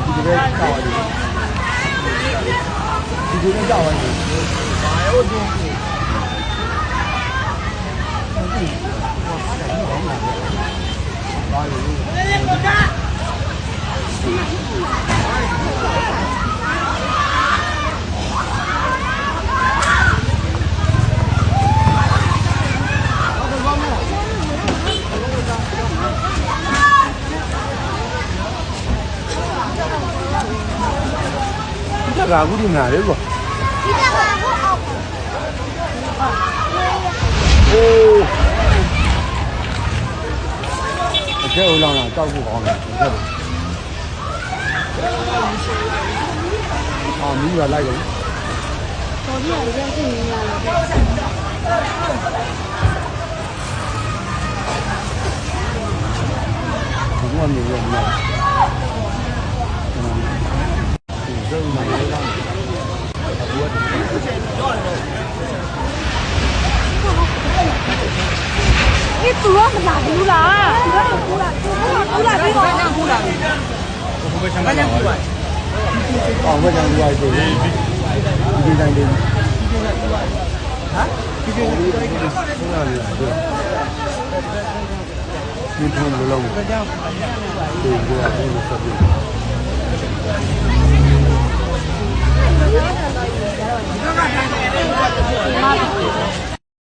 ဒီလိုကြောက်ရတယ်ဒီလိုကြောက်ရတယ်ဘာလို့ဒီဘာလို့ကဘူးဒီမှာလေကွာဒီကဘာဘူးအောက်โอ้အကျဲဦးလောင်းတာတောက်ဖို့ကောင်းတယ်အာမီးရလိုက်တယ်တော်ကြီးရတယ်ပြန်သိနေရတယ်ဘုရားနေရမှာဇုံမှာလည်းတော့ဘုရားဒီသူကမလာဘူးလားသူကမကူလားကူလာပြီးတော့ကူလာပြီဘယ်ချမ်းသာကူပါအောင်ဘယ်ချမ်းသာဆိုရင်ဒီတိုင်းလေးဟမ်ဒီတိုင်းလေးဟုတ်လားဒီထုံးလုံးဒီကြောင့်ဒီကတော့ဒီလိုဆက်ပြီးဒီက